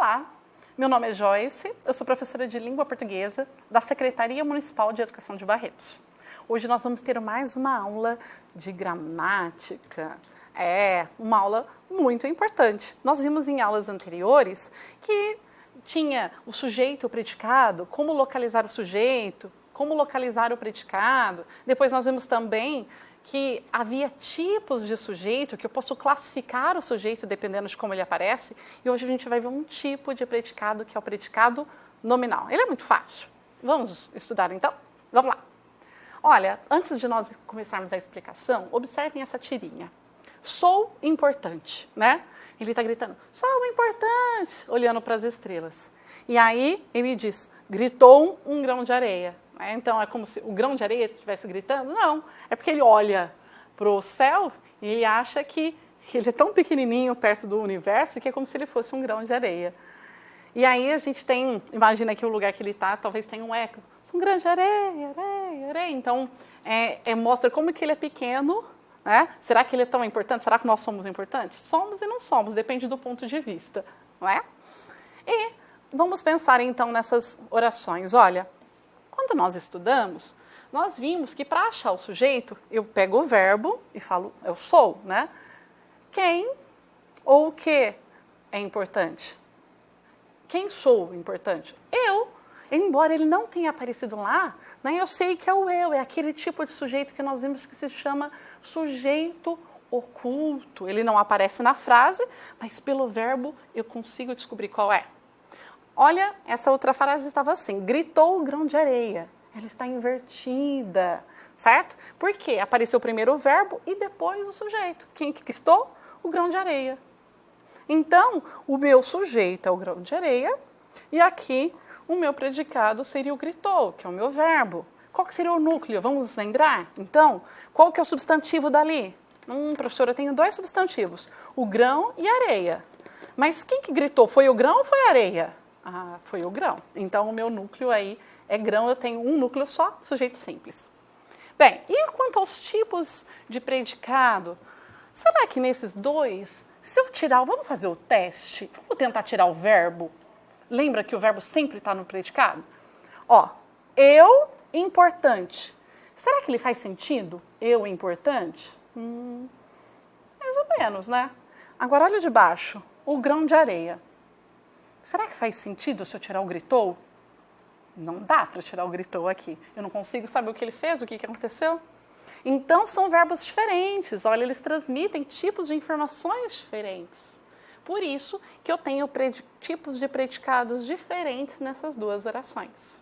Olá, meu nome é Joyce, eu sou professora de língua portuguesa da Secretaria Municipal de Educação de Barretos. Hoje nós vamos ter mais uma aula de gramática. Uma aula muito importante. Nós vimos em aulas anteriores que tinha o sujeito, o predicado, como localizar o sujeito, como localizar o predicado. Depois nós vimos também que havia tipos de sujeito, que eu posso classificar o sujeito dependendo de como ele aparece. E hoje a gente vai ver um tipo de predicado, que é o predicado nominal. Ele é muito fácil. Vamos estudar então? Vamos lá. Olha, antes de nós começarmos a explicação, observem essa tirinha. Sou importante, né? Ele está gritando, sou importante, olhando para as estrelas. E aí ele diz, gritou um grão de areia. Então, é como se o grão de areia estivesse gritando? Não, é porque ele olha para o céu e ele acha que ele é tão pequenininho perto do universo que é como se ele fosse um grão de areia. E aí a gente tem, imagina que o lugar que ele está, talvez tenha um eco. Um grão de areia, areia, areia. Então, mostra como que ele é pequeno, né? Será que ele é tão importante? Será que nós somos importantes? Somos e não somos, depende do ponto de vista, não é? E vamos pensar então nessas orações. Olha, quando nós estudamos, nós vimos que para achar o sujeito, eu pego o verbo e falo, eu sou, né? Quem ou o que é importante? Quem sou importante? Eu. Embora ele não tenha aparecido lá, né, eu sei que é o eu, é aquele tipo de sujeito que nós vimos que se chama sujeito oculto. Ele não aparece na frase, mas pelo verbo eu consigo descobrir qual é. Olha, essa outra frase estava assim, gritou o grão de areia. Ela está invertida, certo? Por quê? Apareceu primeiro o verbo e depois o sujeito. Quem que gritou? O grão de areia. Então, o meu sujeito é o grão de areia e aqui o meu predicado seria o gritou, que é o meu verbo. Qual que seria o núcleo? Vamos lembrar? Então, qual que é o substantivo dali? Professora, eu tenho dois substantivos, o grão e a areia. Mas quem que gritou? Foi o grão ou foi a areia? Ah, foi o grão. Então, o meu núcleo aí é grão, eu tenho um núcleo só, sujeito simples. Bem, e quanto aos tipos de predicado? Será que nesses dois, se eu tirar, vamos fazer o teste? Vamos tentar tirar o verbo? Lembra que o verbo sempre está no predicado? Ó, eu importante. Será que ele faz sentido? Eu importante? Mais ou menos, né? Agora olha de baixo, o grão de areia. Será que faz sentido se eu tirar o gritou? Não dá para tirar o gritou aqui. Eu não consigo saber o que ele fez, o que aconteceu. Então, são verbos diferentes. Olha, eles transmitem tipos de informações diferentes. Por isso que eu tenho tipos de predicados diferentes nessas duas orações.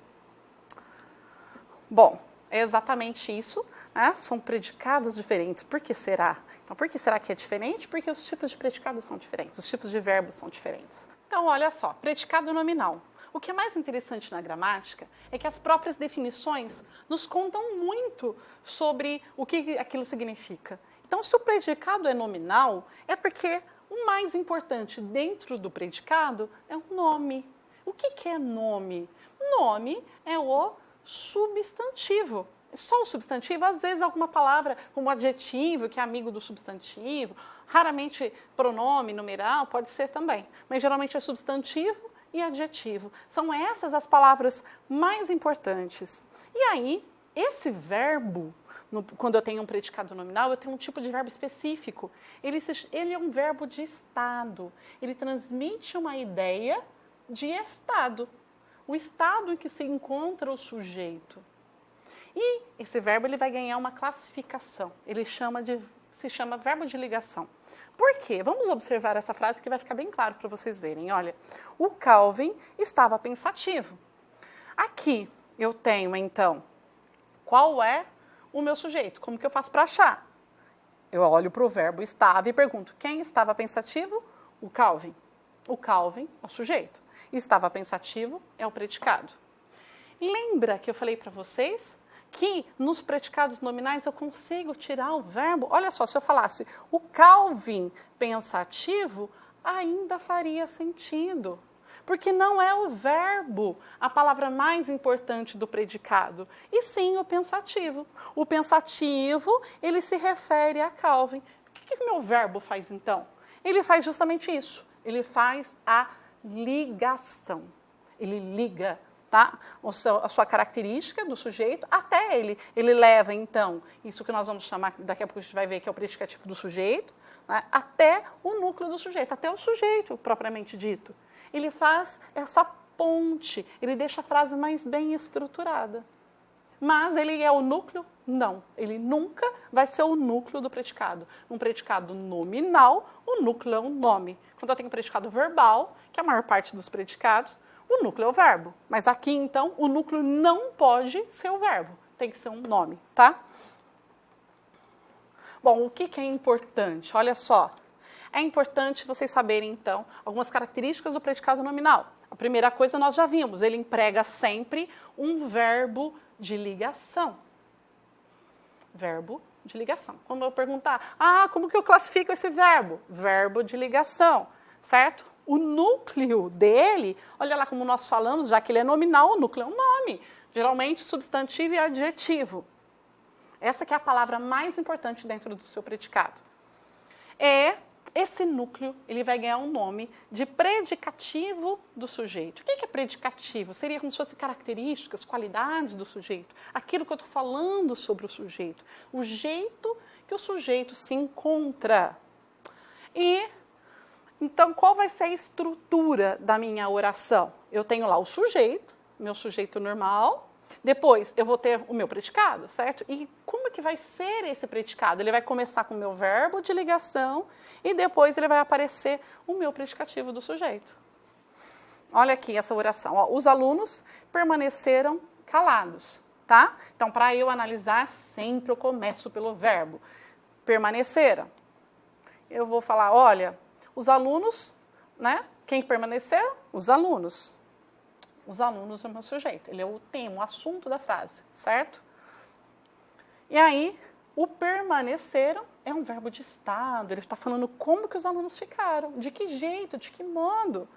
Bom, é exatamente isso. Né? São predicados diferentes. Por que será? Então, por que será que é diferente? Porque os tipos de predicados são diferentes, os tipos de verbos são diferentes. Então, olha só, predicado nominal. O que é mais interessante na gramática é que as próprias definições nos contam muito sobre o que aquilo significa. Então, se o predicado é nominal, é porque o mais importante dentro do predicado é o nome. O que é nome? Nome é o substantivo. Só o substantivo, às vezes alguma palavra como adjetivo, que é amigo do substantivo, raramente pronome, numeral, pode ser também. Mas geralmente é substantivo e adjetivo. São essas as palavras mais importantes. E aí, esse verbo, quando eu tenho um predicado nominal, eu tenho um tipo de verbo específico. Ele é um verbo de estado. Ele transmite uma ideia de estado. O estado em que se encontra o sujeito. E esse verbo ele vai ganhar uma classificação. Se chama verbo de ligação. Por quê? Vamos observar essa frase que vai ficar bem claro para vocês verem. Olha, o Calvin estava pensativo. Aqui eu tenho, então, qual é o meu sujeito? Como que eu faço para achar? Eu olho para o verbo estava e pergunto, quem estava pensativo? O Calvin. O Calvin é o sujeito. Estava pensativo é o predicado. Lembra que eu falei para vocês que nos predicados nominais eu consigo tirar o verbo? Olha só, se eu falasse o Calvin pensativo, ainda faria sentido. Porque não é o verbo a palavra mais importante do predicado, e sim o pensativo. O pensativo, ele se refere a Calvin. O que o meu verbo faz então? Ele faz justamente isso. Ele faz a ligação. Ele liga, tá? A sua característica do sujeito até ele. Ele leva, então, isso que nós vamos chamar, daqui a pouco a gente vai ver que é o predicativo do sujeito, né? Até o núcleo do sujeito, até o sujeito propriamente dito. Ele faz essa ponte, ele deixa a frase mais bem estruturada. Mas ele é o núcleo? Não. Ele nunca vai ser o núcleo do predicado. Um predicado nominal, o núcleo é um nome. Quando eu tenho predicado verbal, que é a maior parte dos predicados, o núcleo é o verbo. Mas aqui, então, o núcleo não pode ser o verbo. Tem que ser um nome, tá? Bom, o que é importante? Olha só. É importante vocês saberem, então, algumas características do predicado nominal. A primeira coisa nós já vimos, ele emprega sempre um verbo de ligação. Verbo de ligação. Quando eu perguntar, como que eu classifico esse verbo? Verbo de ligação, certo? O núcleo dele, olha lá como nós falamos, já que ele é nominal, o núcleo é um nome. Geralmente substantivo e adjetivo. Essa que é a palavra mais importante dentro do seu predicado. Esse núcleo, ele vai ganhar um nome de predicativo do sujeito. O que é predicativo? Seria como se fosse características, qualidades do sujeito. Aquilo que eu estou falando sobre o sujeito. O jeito que o sujeito se encontra. Então, qual vai ser a estrutura da minha oração? Eu tenho lá o sujeito, meu sujeito normal. Depois, eu vou ter o meu predicado, certo? E como que vai ser esse predicado? Ele vai começar com o meu verbo de ligação e depois ele vai aparecer o meu predicativo do sujeito. Olha aqui essa oração. Ó, os alunos permaneceram calados, tá? Então, para eu analisar, sempre eu começo pelo verbo. Permaneceram. Eu vou falar, olha, os alunos, né? Quem permaneceram? Os alunos. Os alunos é o meu sujeito. Ele é o tema, o assunto da frase, certo? E aí, o permaneceram é um verbo de estado. Ele está falando como que os alunos ficaram, de que jeito, de que modo.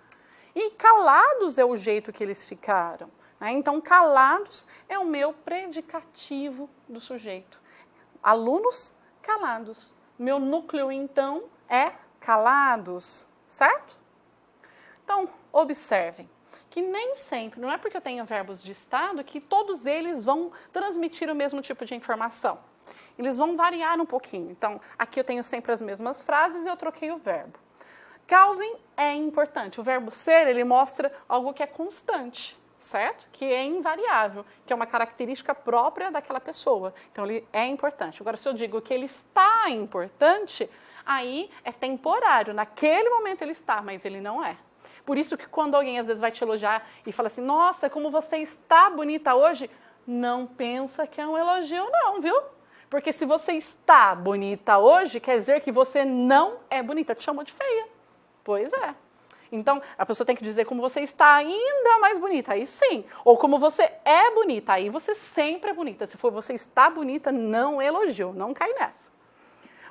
E calados é o jeito que eles ficaram. Né? Então, calados é o meu predicativo do sujeito. Alunos calados. Meu núcleo, então, é calados, certo? Então, observem que nem sempre, não é porque eu tenho verbos de estado que todos eles vão transmitir o mesmo tipo de informação. Eles vão variar um pouquinho. Então, aqui eu tenho sempre as mesmas frases e eu troquei o verbo. Calvin é importante. O verbo ser, ele mostra algo que é constante, certo? Que é invariável, que é uma característica própria daquela pessoa. Então, ele é importante. Agora, se eu digo que ele está importante, aí é temporário. Naquele momento ele está, mas ele não é. Por isso que quando alguém às vezes vai te elogiar e fala assim, nossa, como você está bonita hoje, não pensa que é um elogio não, viu? Porque se você está bonita hoje, quer dizer que você não é bonita. Te chamou de feia. Pois é. Então, a pessoa tem que dizer como você está ainda mais bonita, aí sim. Ou como você é bonita, aí você sempre é bonita. Se for você está bonita, não elogio, não cai nessa.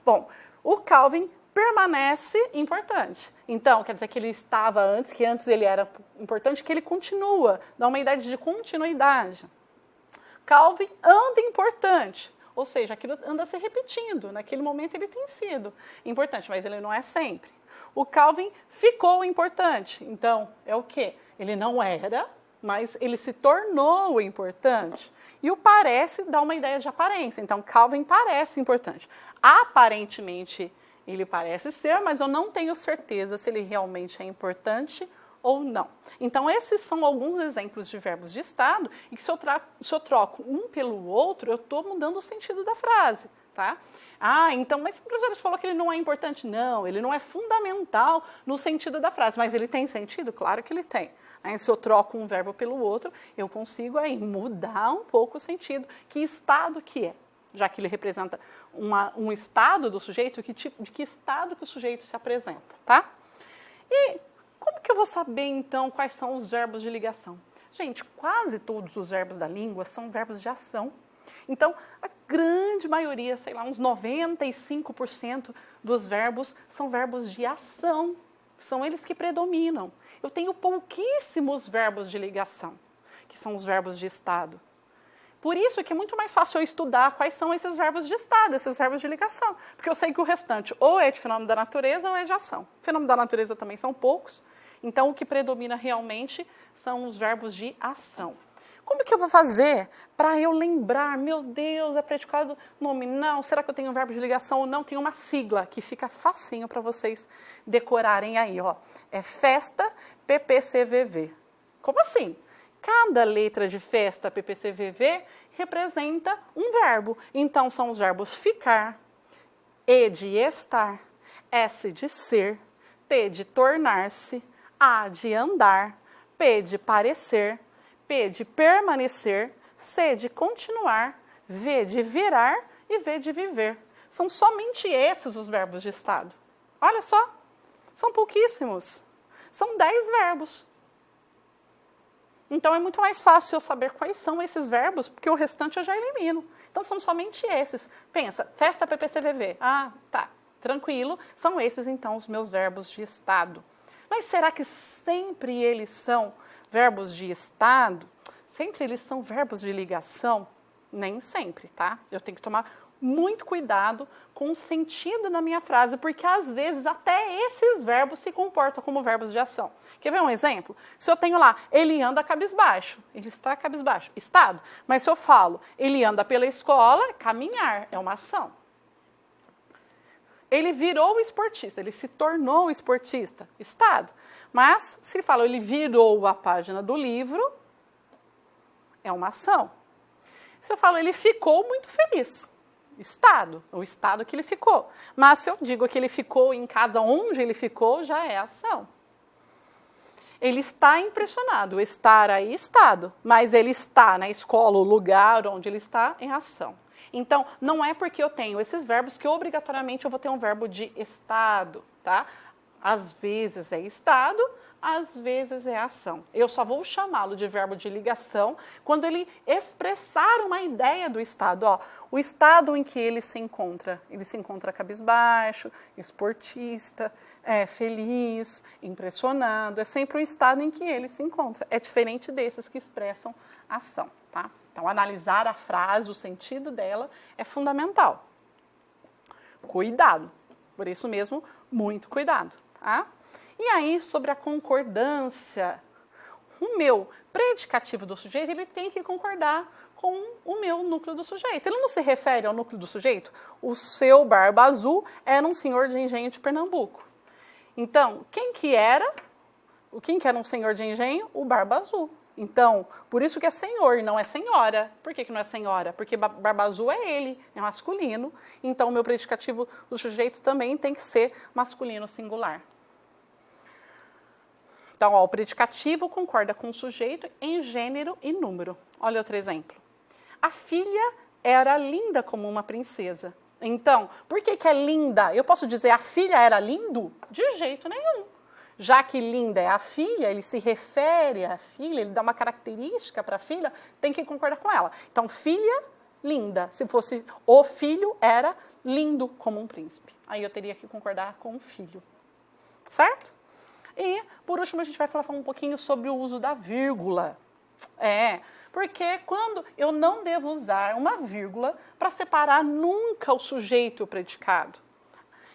Bom, o Calvin permanece importante. Então, quer dizer que ele estava antes, que antes ele era importante, que ele continua, dá uma ideia de continuidade. Calvin anda importante, ou seja, aquilo anda se repetindo, naquele momento ele tem sido importante, mas ele não é sempre. O Calvin ficou importante, então é o quê? Ele não era, mas ele se tornou importante. E o parece dá uma ideia de aparência, então Calvin parece importante. Aparentemente, ele parece ser, mas eu não tenho certeza se ele realmente é importante ou não. Então, esses são alguns exemplos de verbos de estado, e que se eu troco um pelo outro, eu estou mudando o sentido da frase, tá? Então, mas o professor falou que ele não é importante. Não, ele não é fundamental no sentido da frase, mas ele tem sentido? Claro que ele tem. Se eu troco um verbo pelo outro, eu consigo aí mudar um pouco o sentido. Que estado que é? Já que ele representa um estado do sujeito, de que estado que o sujeito se apresenta, tá? E como que eu vou saber, então, quais são os verbos de ligação? Gente, quase todos os verbos da língua são verbos de ação. Então, a grande maioria, sei lá, uns 95% dos verbos são verbos de ação. São eles que predominam. Eu tenho pouquíssimos verbos de ligação, que são os verbos de estado. Por isso que é muito mais fácil eu estudar quais são esses verbos de estado, esses verbos de ligação. Porque eu sei que o restante ou é de fenômeno da natureza ou é de ação. Fenômeno da natureza também são poucos. Então, o que predomina realmente são os verbos de ação. Como que eu vou fazer para eu lembrar, meu Deus, é predicado nominal, será que eu tenho um verbo de ligação ou não? Tem uma sigla que fica facinho para vocês decorarem aí, ó. É festa PPCVV. Como assim? Cada letra de festa PPCVV representa um verbo. Então, são os verbos ficar, E de estar, S de ser, T de tornar-se, A de andar, P de parecer, P de permanecer, C de continuar, V de virar e V de viver. São somente esses os verbos de estado. Olha só, são pouquíssimos. São 10 verbos. Então, é muito mais fácil eu saber quais são esses verbos, porque o restante eu já elimino. Então, são somente esses. Pensa, festa PPCVV. Ah, tá, tranquilo. São esses, então, os meus verbos de estado. Mas será que sempre eles são verbos de estado? Sempre eles são verbos de ligação? Nem sempre, tá? Eu tenho que tomar muito cuidado com o sentido da minha frase, porque às vezes até esses verbos se comportam como verbos de ação. Quer ver um exemplo? Se eu tenho lá, ele anda cabisbaixo, ele está cabisbaixo, estado. Mas se eu falo, ele anda pela escola, caminhar, é uma ação. Ele virou esportista, ele se tornou esportista, estado. Mas, se ele fala, ele virou a página do livro, é uma ação. Se eu falo, ele ficou muito feliz, estado, o estado que ele ficou. Mas se eu digo que ele ficou em casa onde ele ficou, já é ação. Ele está impressionado, estar aí, estado. Mas ele está na escola, o lugar onde ele está, em ação. Então, não é porque eu tenho esses verbos que obrigatoriamente eu vou ter um verbo de estado, tá? Às vezes é estado, às vezes é ação. Eu só vou chamá-lo de verbo de ligação quando ele expressar uma ideia do estado. Ó, o estado em que ele se encontra cabisbaixo, esportista, feliz, impressionado. É sempre o estado em que ele se encontra. É diferente desses que expressam ação, tá? Então, analisar a frase, o sentido dela é fundamental. Cuidado. Por isso mesmo, muito cuidado, tá? E aí, sobre a concordância, o meu predicativo do sujeito, ele tem que concordar com o meu núcleo do sujeito. Ele não se refere ao núcleo do sujeito? O seu Barba Azul era um senhor de engenho de Pernambuco. Então, quem que era um senhor de engenho? O Barba Azul. Então, por isso que é senhor e não é senhora. Por que não é senhora? Porque Barba Azul é ele, é masculino. Então, o meu predicativo do sujeito também tem que ser masculino singular. Então, ó, o predicativo concorda com o sujeito em gênero e número. Olha outro exemplo. A filha era linda como uma princesa. Então, por que é linda? Eu posso dizer a filha era lindo? De jeito nenhum. Já que linda é a filha, ele se refere à filha, ele dá uma característica para a filha, tem que concordar com ela. Então, filha, linda. Se fosse o filho, era lindo como um príncipe. Aí eu teria que concordar com o filho. Certo? E, por último, a gente vai falar um pouquinho sobre o uso da vírgula. Porque quando eu não devo usar uma vírgula para separar nunca o sujeito e o predicado.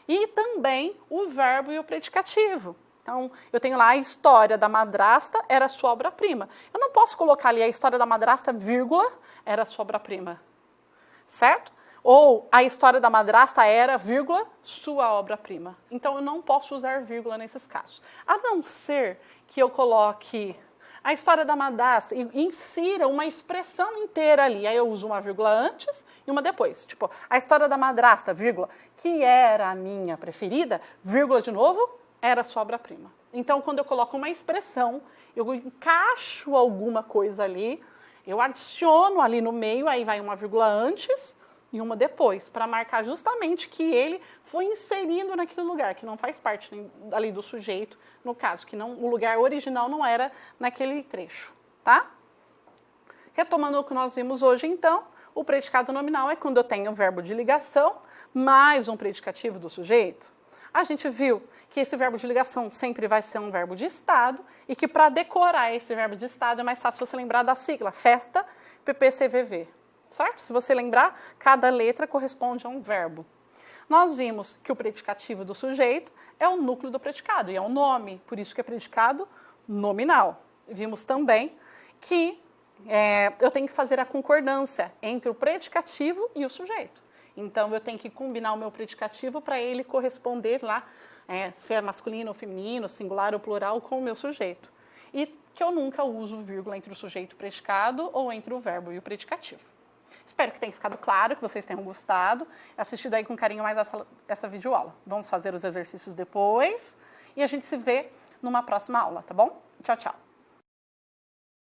E também o verbo e o predicativo. Então, eu tenho lá a história da madrasta, era sua obra-prima. Eu não posso colocar ali a história da madrasta, vírgula, era sua obra-prima. Certo? Ou a história da madrasta era, vírgula, sua obra-prima. Então, eu não posso usar vírgula nesses casos. A não ser que eu coloque a história da madrasta e insira uma expressão inteira ali. Aí eu uso uma vírgula antes e uma depois. Tipo, a história da madrasta, vírgula, que era a minha preferida, vírgula de novo, era sua obra-prima. Então, quando eu coloco uma expressão, eu encaixo alguma coisa ali, eu adiciono ali no meio, aí vai uma vírgula antes e uma depois, para marcar justamente que ele foi inserido naquele lugar, que não faz parte ali do sujeito, no caso, que não, o lugar original não era naquele trecho, tá? Retomando o que nós vimos hoje, então, o predicado nominal é quando eu tenho um verbo de ligação mais um predicativo do sujeito. A gente viu que esse verbo de ligação sempre vai ser um verbo de estado e que para decorar esse verbo de estado é mais fácil você lembrar da sigla, festa, PPCVV, certo? Se você lembrar, cada letra corresponde a um verbo. Nós vimos que o predicativo do sujeito é o núcleo do predicado, e é um nome, por isso que é predicado nominal. Vimos também que eu tenho que fazer a concordância entre o predicativo e o sujeito. Então, eu tenho que combinar o meu predicativo para ele corresponder lá, se é masculino ou feminino, singular ou plural, com o meu sujeito. E que eu nunca uso vírgula entre o sujeito e o predicado ou entre o verbo e o predicativo. Espero que tenha ficado claro, que vocês tenham gostado, assistido aí com carinho mais essa videoaula. Vamos fazer os exercícios depois e a gente se vê numa próxima aula, tá bom? Tchau, tchau.